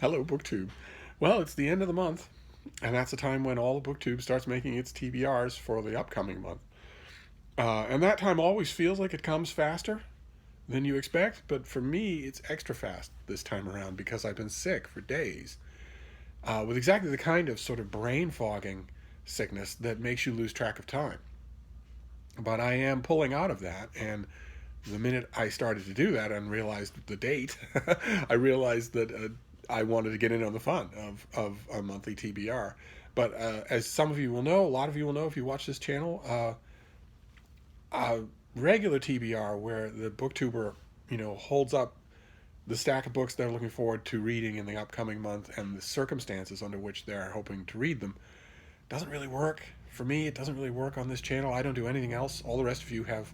Hello, BookTube. Well, it's the end of the month, and that's the time when all of BookTube starts making its TBRs for the upcoming month. And that time always feels like it comes faster than you expect, but for me, it's extra fast this time around because I've been sick for days with exactly the kind of sort of brain fogging sickness that makes you lose track of time. But I am pulling out of that, and the minute I started to do that and realized the date, I realized that I wanted to get in on the fun of a monthly TBR. But as some of you will know, a lot of you will know if you watch this channel, a regular TBR where the booktuber, holds up the stack of books they're looking forward to reading in the upcoming month and the circumstances under which they're hoping to read them doesn't really work. For me, it doesn't really work on this channel. I don't do anything else. All the rest of you have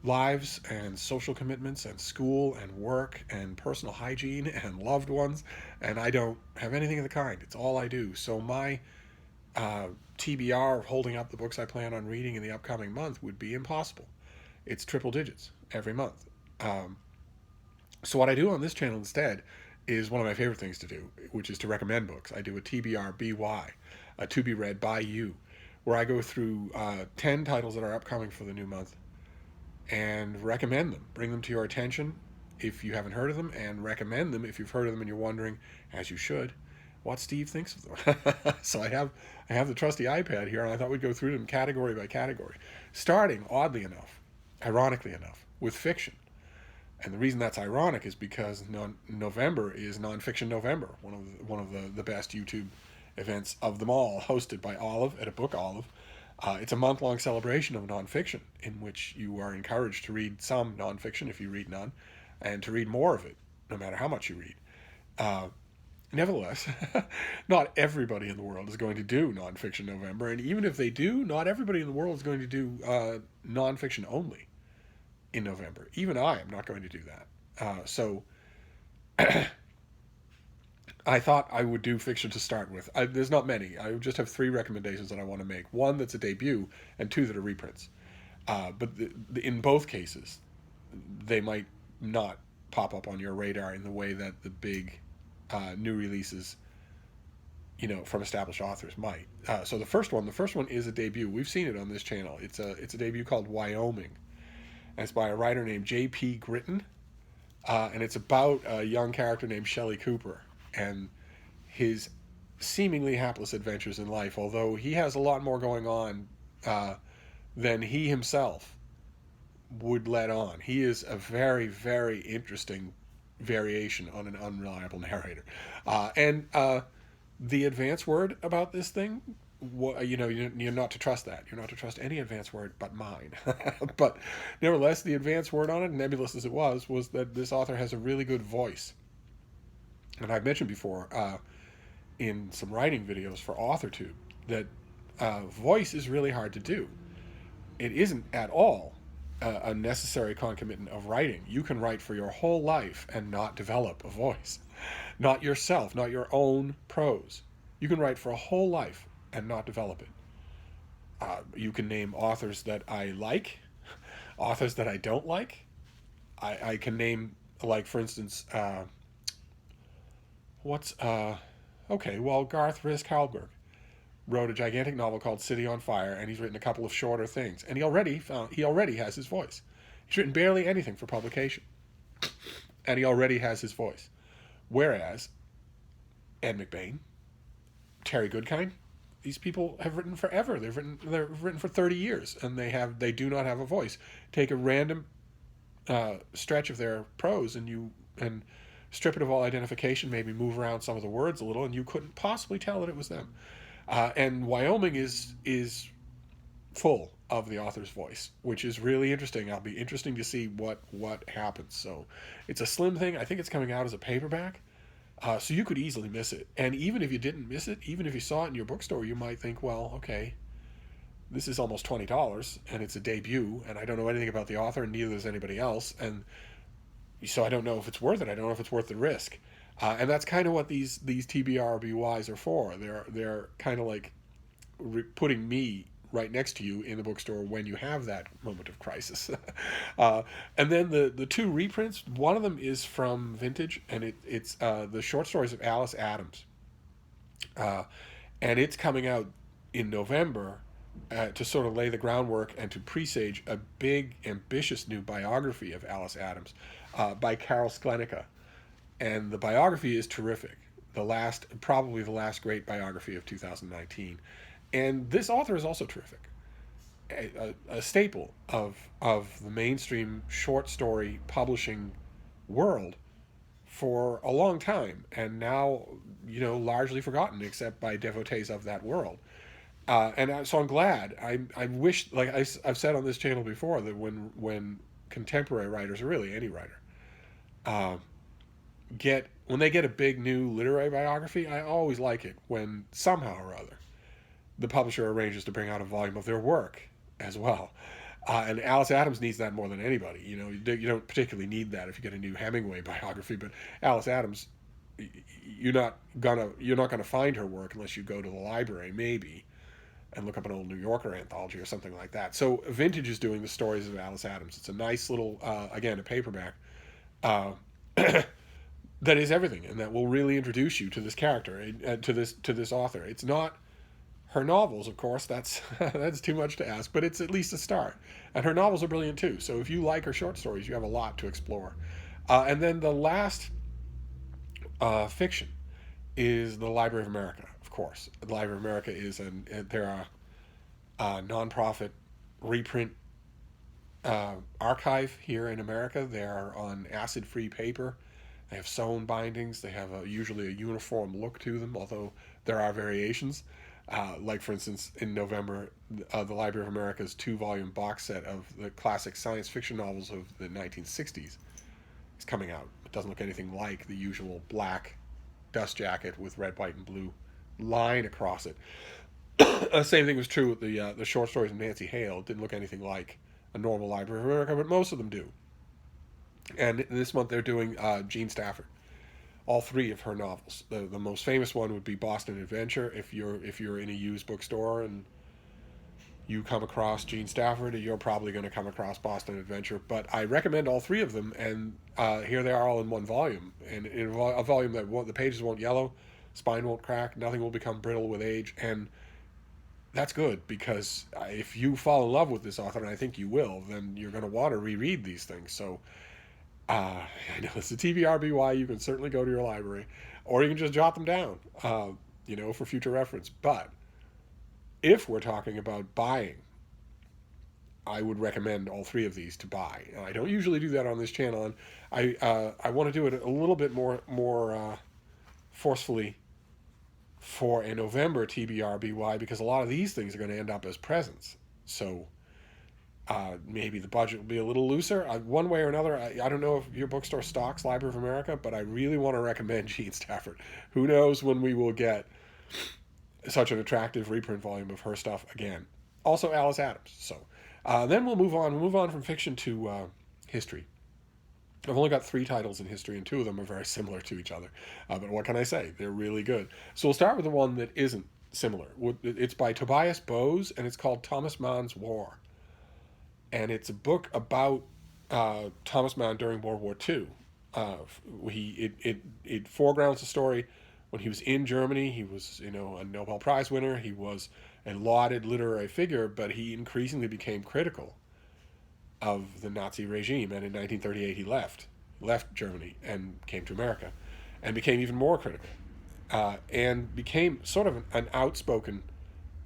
lives and social commitments and school and work and personal hygiene and loved ones, and I don't have anything of the kind. It's all I do. So my TBR of holding up the books I plan on reading in the upcoming month would be impossible. It's triple digits every month. So what I do on this channel instead is one of my favorite things to do, which is to recommend books. I do a TBR BY, a to be read by you, where I go through 10 titles that are upcoming for the new month and recommend them, bring them to your attention if you haven't heard of them, and recommend them if you've heard of them and you're wondering, as you should, what Steve thinks of them. So I have the trusty iPad here, and I thought we'd go through them category by category, starting, oddly enough, ironically enough, with fiction. And the reason that's ironic is because November is Nonfiction November, one of the best YouTube events of them all, hosted by Olive at a Book Olive. It's a month-long celebration of nonfiction in which you are encouraged to read some nonfiction if you read none, and to read more of it, no matter how much you read. Nevertheless, not everybody in the world is going to do Nonfiction November, and even if they do, not everybody in the world is going to do nonfiction only in November. Even I am not going to do that. So I thought I would do fiction to start with. There's not many. I just have 3 recommendations that I want to make. 1 that's a debut, and 2 that are reprints. But in both cases, they might not pop up on your radar in the way that the big new releases, from established authors might. So the first one is a debut. We've seen it on this channel. It's a debut called Wyoming, and it's by a writer named JP Gritton, and it's about a young character named Shelley Cooper and his seemingly hapless adventures in life, although he has a lot more going on than he himself would let on. He is a very, very interesting variation on an unreliable narrator. And the advance word about this thing, you're not to trust that. You're not to trust any advance word but mine. But nevertheless, the advance word on it, nebulous as it was that this author has a really good voice. And I've mentioned before in some writing videos for AuthorTube that voice is really hard to do. It isn't at all a necessary concomitant of writing. You can write for your whole life and not develop a voice. Not yourself, not your own prose. You can write for a whole life and not develop it. You can name authors that I like, authors that I don't like. I can name, like, for instance, Garth Risk Hallberg wrote a gigantic novel called City on Fire, and he's written a couple of shorter things, and he already has his voice. He's written barely anything for publication, and he already has his voice. Whereas Ed McBain, Terry Goodkind, these people have written forever. They've written for 30 years, and they do not have a voice. Take a random stretch of their prose and strip it of all identification, maybe move around some of the words a little, and you couldn't possibly tell that it was them. And Wyoming is full of the author's voice, which is really interesting. It'll be interesting to see what happens. So it's a slim thing. I think it's coming out as a paperback, so you could easily miss it. And even if you didn't miss it, even if you saw it in your bookstore, you might think, well, okay, this is almost $20, and it's a debut, and I don't know anything about the author, and neither does anybody else, and so I don't know if it's worth it. I don't know if it's worth the risk. And that's kind of what these TBR BYs are for. They're kind of like putting me right next to you in the bookstore when you have that moment of crisis. And then the two reprints, one of them is from Vintage, and it's the short stories of Alice Adams. Uh, and it's coming out in November to sort of lay the groundwork and to presage a big, ambitious new biography of Alice Adams by Carol Sklenica. And the biography is terrific. Probably the last great biography of 2019. And this author is also terrific. A staple of the mainstream short story publishing world for a long time, and now, largely forgotten except by devotees of that world. So I'm glad. I wish, like I've said on this channel before, that when contemporary writers, or really any writer, when they get a big new literary biography, I always like it when somehow or other the publisher arranges to bring out a volume of their work as well. And Alice Adams needs that more than anybody. You don't particularly need that if you get a new Hemingway biography, but Alice Adams, you're not gonna find her work unless you go to the library, maybe, and look up an old New Yorker anthology or something like that. So Vintage is doing the stories of Alice Adams. It's a nice little, again, a paperback that is everything, and that will really introduce you to this character, to this author. It's not her novels, of course. That's too much to ask, but it's at least a start. And her novels are brilliant too. So if you like her short stories, you have a lot to explore. And then the last fiction is the Library of America, of course. The Library of America is they're a nonprofit reprint archive here in America. They're on acid-free paper. They have sewn bindings. They have usually a uniform look to them, although there are variations. Like, for instance, in November, the Library of America's 2-volume box set of the classic science fiction novels of the 1960s is coming out. It doesn't look anything like the usual black dust jacket with red, white, and blue line across it. Same thing was true with the short stories of Nancy Hale. It didn't look anything like a normal Library of America, but most of them do. And this month they're doing Jean Stafford, all 3 of her novels. The most famous one would be Boston Adventure. If you're in a used bookstore and you come across Jean Stafford, you're probably going to come across Boston Adventure. But I recommend all 3 of them, and here they are all in one volume. And in a volume that the pages won't yellow, spine won't crack, nothing will become brittle with age, and that's good, because if you fall in love with this author, and I think you will, then you're going to want to reread these things. So I know it's a TBR BY. You can certainly go to your library, or you can just jot them down, for future reference. But if we're talking about buying, I would recommend all 3 of these to buy. I don't usually do that on this channel, and I want to do it a little bit more forcefully for a November TBR BY, because a lot of these things are going to end up as presents. So maybe the budget will be a little looser. One way or another, I don't know if your bookstore stocks Library of America, but I really want to recommend Jean Stafford. Who knows when we will get such an attractive reprint volume of her stuff again. Also Alice Adams. So then we'll move on. We'll move on from fiction to history. I've only got 3 titles in history, and 2 of them are very similar to each other. But what can I say? They're really good. So we'll start with the one that isn't similar. It's by Tobias Boes, and it's called Thomas Mann's War. And it's a book about Thomas Mann during World War II. It foregrounds the story when he was in Germany. He was, a Nobel Prize winner. He was a lauded literary figure, but he increasingly became critical of the Nazi regime. And in 1938, he left Germany and came to America, and became even more critical, and became sort of an outspoken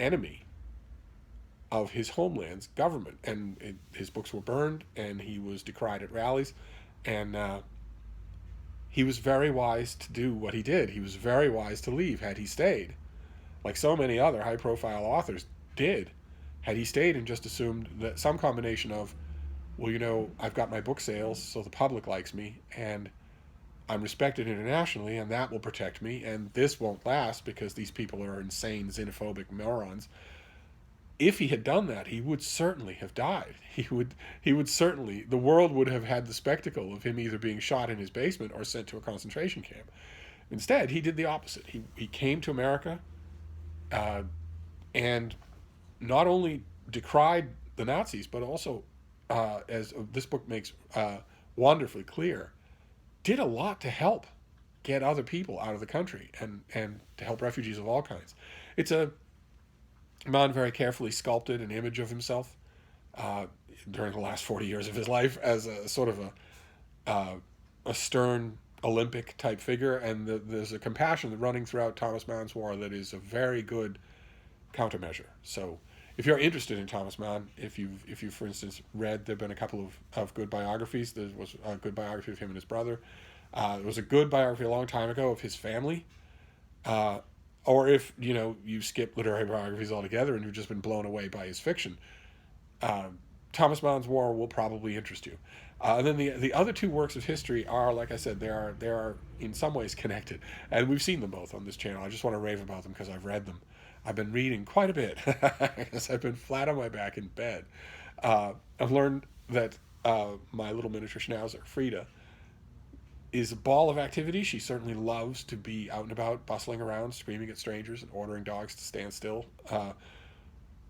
enemy of his homeland's government. And his books were burned, and he was decried at rallies, and he was very wise to do what he did. He was very wise to leave. Had he stayed, like so many other high-profile authors did, had he stayed and just assumed that some combination of, well, I've got my book sales, so the public likes me, and I'm respected internationally, and that will protect me, and this won't last because these people are insane, xenophobic morons. If he had done that, he would certainly have died. He would certainly, the world would have had the spectacle of him either being shot in his basement or sent to a concentration camp. Instead, he did the opposite. He came to America, and not only decried the Nazis, but also, as this book makes wonderfully clear, did a lot to help get other people out of the country and to help refugees of all kinds. It's a Mann very carefully sculpted an image of himself during the last 40 years of his life as a sort of a stern Olympic type figure, and there's a compassion running throughout Thomas Mann's War that is a very good countermeasure. So if you're interested in Thomas Mann, if you for instance read, there've been a couple of good biographies. There was a good biography of him and his brother. There was a good biography a long time ago of his family. Or if you skip literary biographies altogether and you've just been blown away by his fiction, Thomas Mann's War will probably interest you. And then the other two works of history are, like I said, they are in some ways connected, and we've seen them both on this channel. I just want to rave about them because I've read them. I've been reading quite a bit because I've been flat on my back in bed. I've learned that my little miniature schnauzer, Frida, is a ball of activity. She certainly loves to be out and about, bustling around, screaming at strangers and ordering dogs to stand still.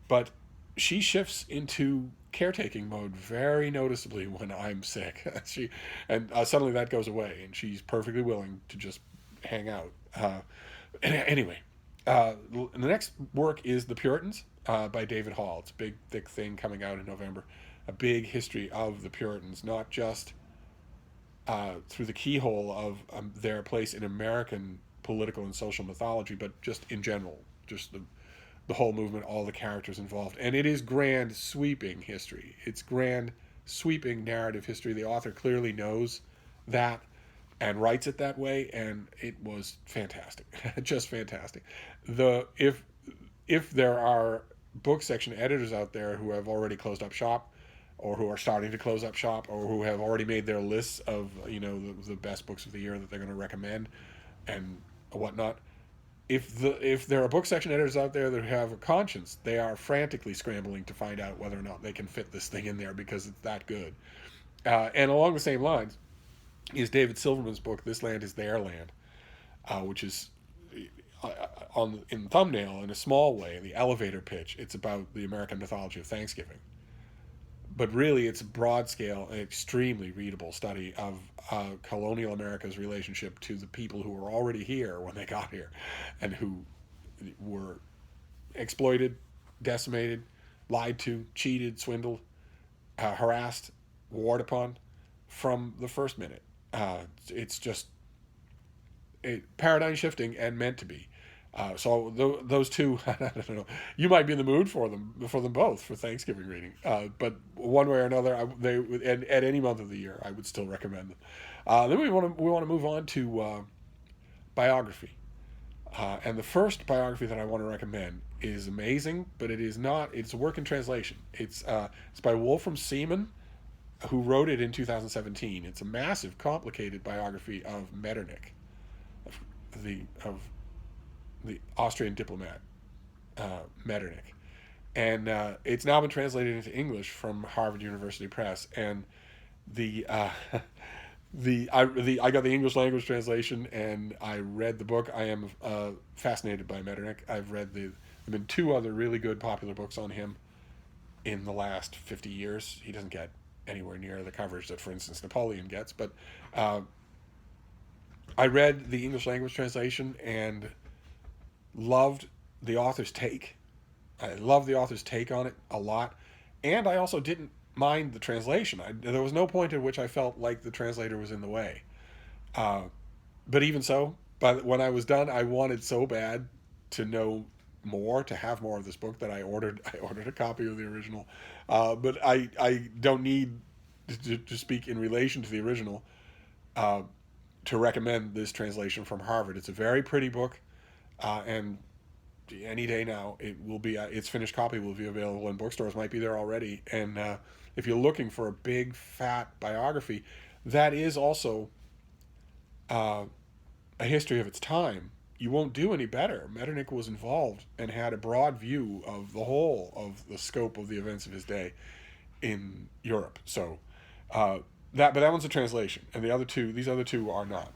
But she shifts into caretaking mode very noticeably when I'm sick. Suddenly that goes away, and she's perfectly willing to just hang out. Anyway, the next work is The Puritans by David Hall. It's a big, thick thing coming out in November. A big history of the Puritans, not just through the keyhole of their place in American political and social mythology, but just in general, just the whole movement, all the characters involved. And it is grand, sweeping history. It's grand, sweeping narrative history. The author clearly knows that and writes it that way, and it was fantastic. Just fantastic. If there are book section editors out there who have already closed up shop, or who are starting to close up shop, or who have already made their lists of the best books of the year that they're going to recommend and whatnot, if there are book section editors out there that have a conscience, they are frantically scrambling to find out whether or not they can fit this thing in there because it's that good. And along the same lines is David Silverman's book, This Land is Their Land, which is in the thumbnail, in a small way, the elevator pitch. It's about the American mythology of Thanksgiving. But really, it's a broad-scale, extremely readable study of colonial America's relationship to the people who were already here when they got here, and who were exploited, decimated, lied to, cheated, swindled, harassed, warred upon from the first minute. It's just paradigm shifting and meant to be. So those two, I don't know. You might be in the mood for them both for Thanksgiving reading. But one way or another, and at any month of the year, I would still recommend them. Then we want to move on to biography. And the first biography that I want to recommend is amazing, but it is not. It's a work in translation. It's by Wolfram Siemann, who wrote it in 2017. It's a massive, complicated biography of Metternich, of the Austrian diplomat, Metternich. And it's now been translated into English from Harvard University Press. And I got the English language translation, and I read the book. I am fascinated by Metternich. There've been two other really good popular books on him in the last 50 years. He doesn't get anywhere near the coverage that, for instance, Napoleon gets. But I read the English language translation and loved the author's take. I love the author's take on it a lot. And I also didn't mind the translation. There was no point at which I felt like the translator was in the way. But even so, when I was done, I wanted so bad to know more, to have more of this book, that I ordered a copy of the original. But I don't need to speak in relation to the original to recommend this translation from Harvard. It's a very pretty book. And any day now, it will be its finished copy will be available in bookstores. Might be there already. And if you're looking for a big fat biography that is also a history of its time, you won't do any better. Metternich was involved and had a broad view of the whole of the scope of the events of his day in Europe. So that one's a translation, and these other two are not.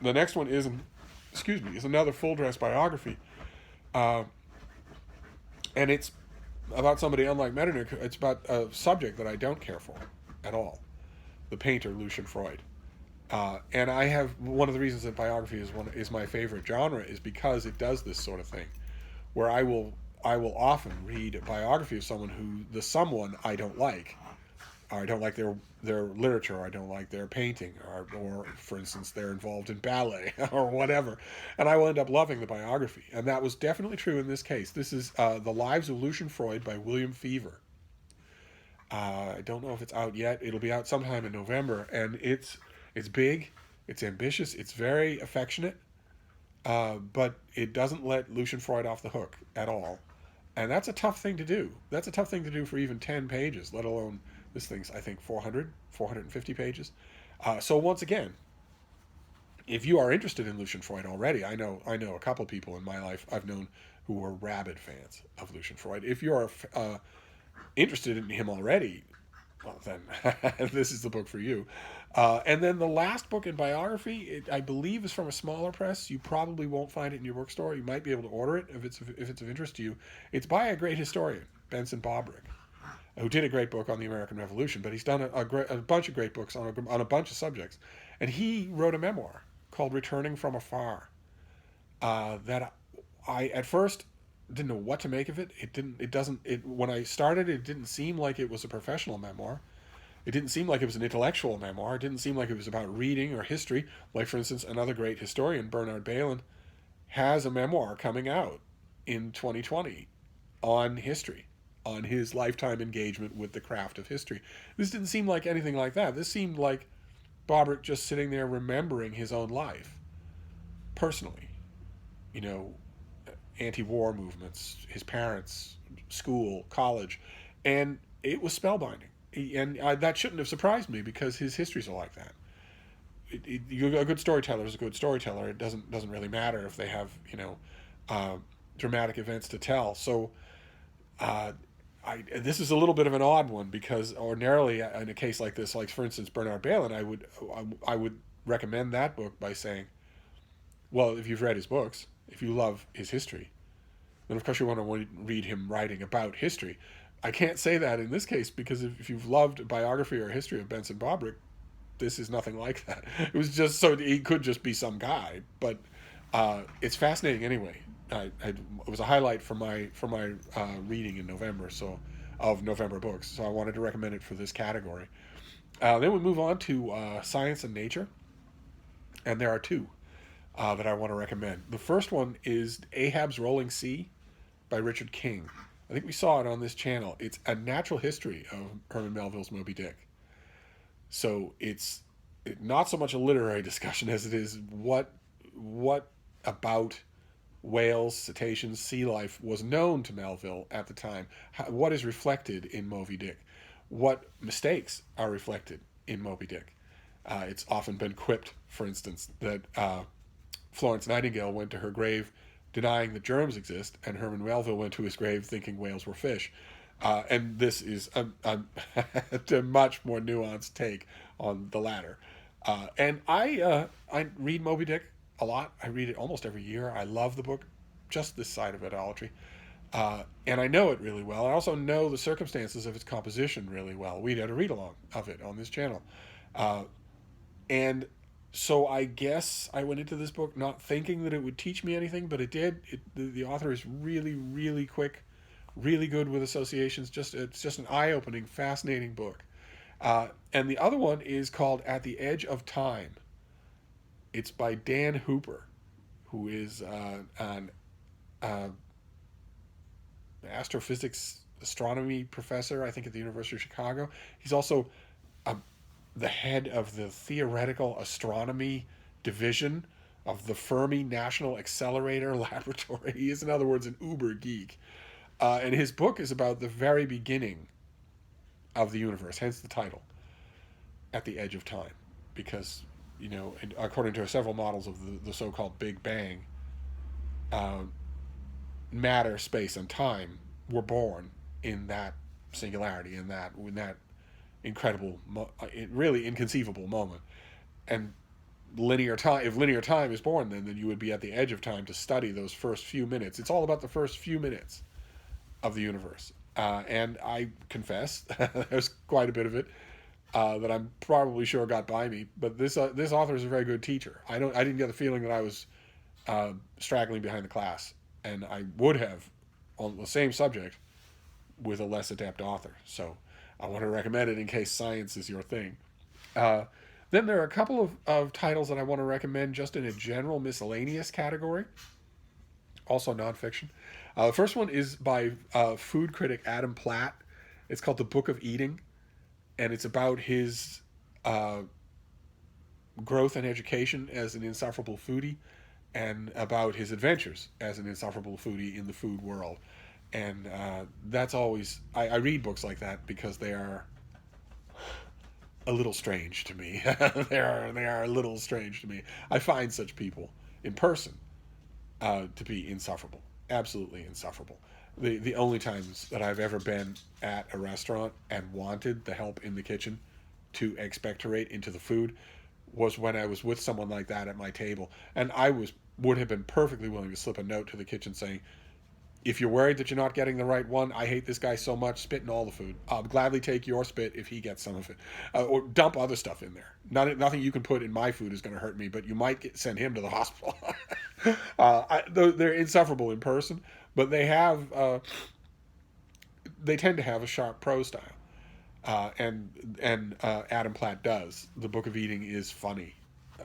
The next one is another full dress biography, and it's about somebody unlike Metternich. It's about a subject that I don't care for at all. The painter Lucian Freud. And I have one of the reasons that biography is my favorite genre is because it does this sort of thing, where I will often read a biography of someone who the someone I don't like, or I don't like their literature, or I don't like their painting, or for instance they're involved in ballet or whatever, and I will end up loving the biography. And that was definitely true in this case. This is The Lives of Lucian Freud by William Feaver. I don't know if it's out yet. It'll be out sometime in November, and it's big, it's ambitious, it's very affectionate, but it doesn't let Lucian Freud off the hook at all. And that's a tough thing to do. That's a tough thing to do for even 10 pages, let alone this thing's, I think, 450 pages. So once again, if you are interested in Lucian Freud already, I know a couple of people in my life I've known who were rabid fans of Lucian Freud. If you're interested in him already, well, then this is the book for you. And then the last book in biography, I believe, is from a smaller press. You probably won't find it in your bookstore. You might be able to order it if it's of interest to you. It's by a great historian, Benson Bobrick, who did a great book on the American Revolution, but he's done a bunch of great books on a bunch of subjects. And he wrote a memoir called Returning from Afar, that I at first didn't know what to make of it. When I started, it didn't seem like it was a professional memoir. It didn't seem like it was an intellectual memoir. It didn't seem like it was about reading or history. Like, for instance, another great historian, Bernard Bailyn, has a memoir coming out in 2020 on history, on his lifetime engagement with the craft of history. This didn't seem like anything like that. This seemed like Bobrick just sitting there remembering his own life, personally. You know, anti-war movements, his parents, school, college, and it was spellbinding. And that shouldn't have surprised me because his histories are like that. A good storyteller is a good storyteller. It doesn't really matter if they have dramatic events to tell. So this is a little bit of an odd one because ordinarily in a case like this, like for instance Bernard Bailyn, I would recommend that book by saying, well, if you've read his books, if you love his history, then of course you want to read him writing about history. I can't say that in this case because if you've loved a biography or history of Benson Bobrick, this is nothing like that. It was just so he could just be some guy, but it's fascinating anyway. It was a highlight for my reading in November, so of November books. So I wanted to recommend it for this category. Then we move on to Science and Nature, and there are two that I want to recommend. The first one is Ahab's Rolling Sea by Richard King. I think we saw it on this channel. It's a natural history of Herman Melville's Moby Dick. So it's not so much a literary discussion as it is what about whales, cetaceans, sea life was known to Melville at the time. What is reflected in Moby Dick? What mistakes are reflected in Moby Dick? It's often been quipped, for instance, that Florence Nightingale went to her grave denying that germs exist, and Herman Melville went to his grave thinking whales were fish. And this is a much more nuanced take on the latter. And I read Moby Dick a lot. I read it almost every year. I love the book, just this side of idolatry. And I know it really well. I also know the circumstances of its composition really well. We had a read-along of it on this channel. And so I guess I went into this book not thinking that it would teach me anything, but it did. The author is really, really quick, really good with associations. It's just an eye-opening, fascinating book. And the other one is called At the Edge of Time. It's by Dan Hooper, who is an astrophysics astronomy professor, I think, at the University of Chicago. He's also the head of the theoretical astronomy division of the Fermi National Accelerator Laboratory. He is, in other words, an uber geek. And his book is about the very beginning of the universe, hence the title, At the Edge of Time. Because, you know, according to several models of the so-called Big Bang, matter, space, and time were born in that singularity, in that incredible, really inconceivable moment. And linear time, if linear time is born, then you would be at the edge of time to study those first few minutes. It's all about the first few minutes of the universe. And I confess, there's quite a bit of it that I'm probably sure got by me. But this author is a very good teacher. I didn't get the feeling that I was straggling behind the class, and I would have on the same subject with a less adept author. So I want to recommend it in case science is your thing. Uh, then there are a couple of titles that I want to recommend just in a general miscellaneous category, also nonfiction. The first one is by food critic Adam Platt. It's called The Book of Eating, and it's about his uh, growth and education as an insufferable foodie and about his adventures as an insufferable foodie in the food world. And that's always, I read books like that because they are a little strange to me. They are a little strange to me. I find such people in person to be insufferable, absolutely insufferable. The only times that I've ever been at a restaurant and wanted the help in the kitchen to expectorate into the food was when I was with someone like that at my table, and would have been perfectly willing to slip a note to the kitchen saying, if you're worried that you're not getting the right one, I hate this guy so much, spit in all the food. I'll gladly take your spit if he gets some of it. Or dump other stuff in there. Nothing you can put in my food is going to hurt me, but you might send him to the hospital. They're insufferable in person, but they tend to have a sharp prose style. And Adam Platt does. The Book of Eating is funny,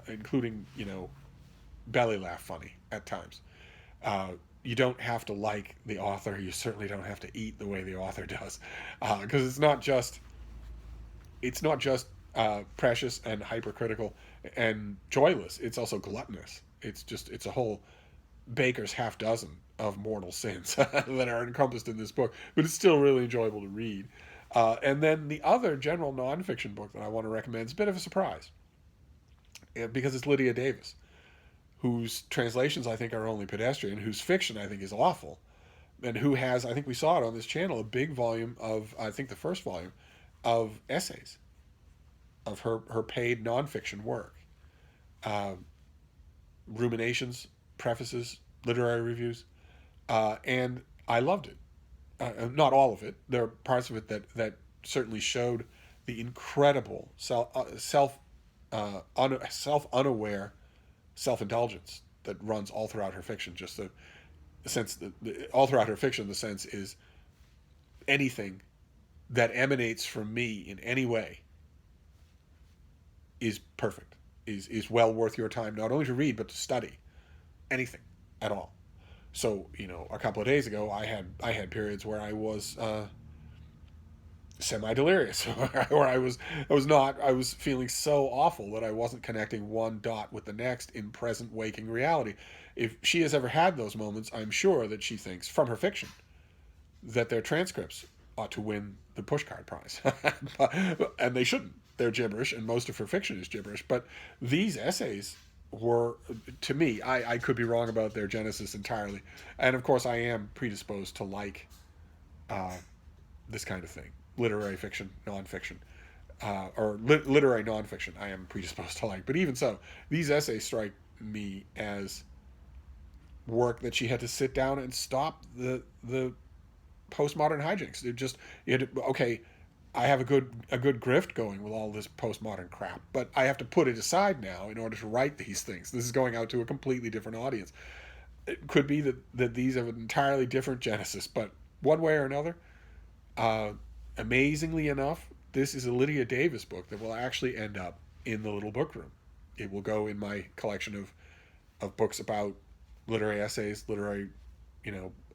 including, belly laugh funny at times. You don't have to like the author. You certainly don't have to eat the way the author does, because it's not just precious and hypercritical and joyless. It's also gluttonous. It's a whole baker's half dozen of mortal sins that are encompassed in this book, but it's still really enjoyable to read. And then the other general nonfiction book that I want to recommend is a bit of a surprise, because it's Lydia Davis, whose translations I think are only pedestrian, whose fiction I think is awful, and who has, I think we saw it on this channel, a big volume of, I think the first volume, of essays, of her paid nonfiction work. Uh, Ruminations, prefaces, literary reviews, and I loved it. Not all of it. There are parts of it that certainly showed the incredible self unaware self-indulgence that runs all throughout her fiction. Just the sense that all throughout her fiction, the sense is anything that emanates from me in any way is perfect, is well worth your time, not only to read but to study. Anything at all. So a couple of days ago, I had periods where I was semi-delirious, where I was feeling so awful that I wasn't connecting one dot with the next in present waking reality. If she has ever had those moments, I'm sure that she thinks from her fiction that their transcripts ought to win the pushcart prize, and they shouldn't. They're gibberish, and most of her fiction is gibberish. But these essays were, to me, I could be wrong about their genesis entirely, and of course I am predisposed to like this kind of thing. Literary fiction, nonfiction, or literary nonfiction, I am predisposed to like. But even so, these essays strike me as work that she had to sit down and stop the postmodern hijinks. Okay, I have a good grift going with all this postmodern crap, but I have to put it aside now in order to write these things. This is going out to a completely different audience. It could be that these have an entirely different genesis, but one way or another, amazingly enough, this is a Lydia Davis book that will actually end up in the little book room. It will go in my collection of books about literary essays, literary,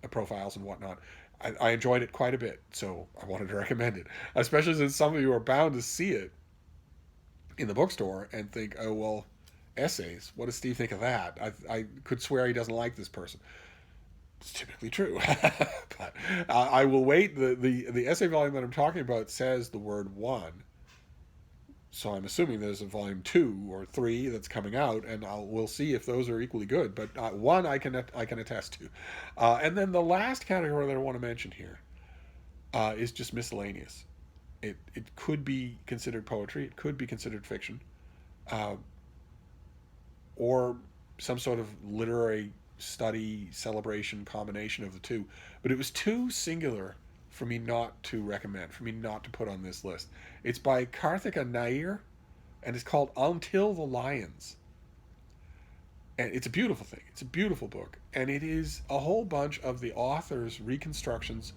profiles and whatnot. I enjoyed it quite a bit, so I wanted to recommend it, especially since some of you are bound to see it in the bookstore and think, oh, well, essays, what does Steve think of that? I could swear he doesn't like this person. It's typically true. But I will wait. The essay volume that I'm talking about says the word one, so I'm assuming there's a volume 2 or 3 that's coming out, and we'll see if those are equally good. But one I can attest to. And then the last category that I want to mention here is just miscellaneous. It could be considered poetry. It could be considered fiction, or some sort of literary study, celebration, combination of the two. But it was two singular for me not to recommend, for me not to put on this list. It's by Karthika Nair, and it's called Until the Lions. And it's a beautiful thing. It's a beautiful book. And it is a whole bunch of the author's reconstructions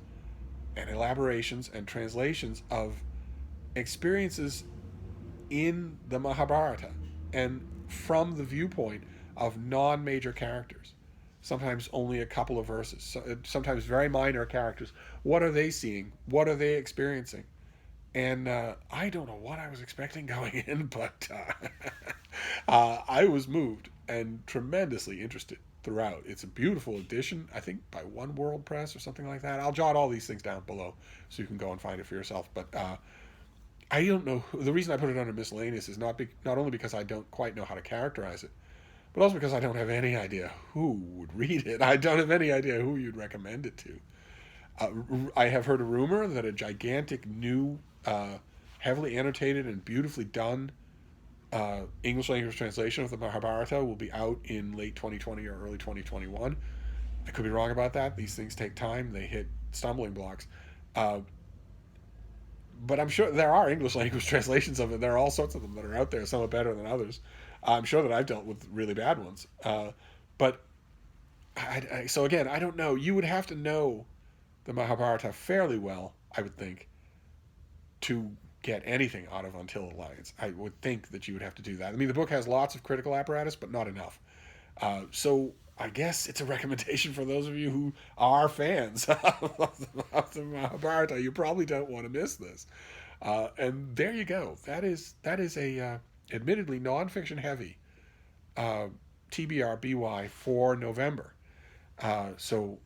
and elaborations and translations of experiences in the Mahabharata and from the viewpoint of non-major characters. Sometimes only a couple of verses, sometimes very minor characters. What are they seeing? What are they experiencing? And I don't know what I was expecting going in, but I was moved and tremendously interested throughout. It's a beautiful edition, I think by One World Press or something like that. I'll jot all these things down below so you can go and find it for yourself. But I don't know. The reason I put it under miscellaneous is not only because I don't quite know how to characterize it, but also because I don't have any idea who would read it. I don't have any idea who you'd recommend it to. I have heard a rumor that a gigantic new, heavily annotated and beautifully done English language translation of the Mahabharata will be out in late 2020 or early 2021. I could be wrong about that. These things take time. They hit stumbling blocks. But I'm sure there are English language translations of it. There are all sorts of them that are out there. Some are better than others. I'm sure that I've dealt with really bad ones. But so again, I don't know. You would have to know the Mahabharata fairly well, I would think, to get anything out of Until the Lions. I would think that you would have to do that. I mean, the book has lots of critical apparatus, but not enough. So I guess it's a recommendation for those of you who are fans of the Mahabharata. You probably don't want to miss this. And there you go. That is a admittedly nonfiction heavy TBR BY for November. So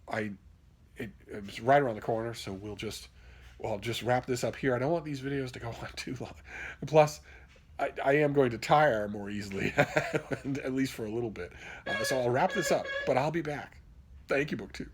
it's right around the corner. So I'll just wrap this up here. I don't want these videos to go on too long. Plus, I am going to tire more easily, at least for a little bit. So I'll wrap this up, but I'll be back. Thank you, BookTube.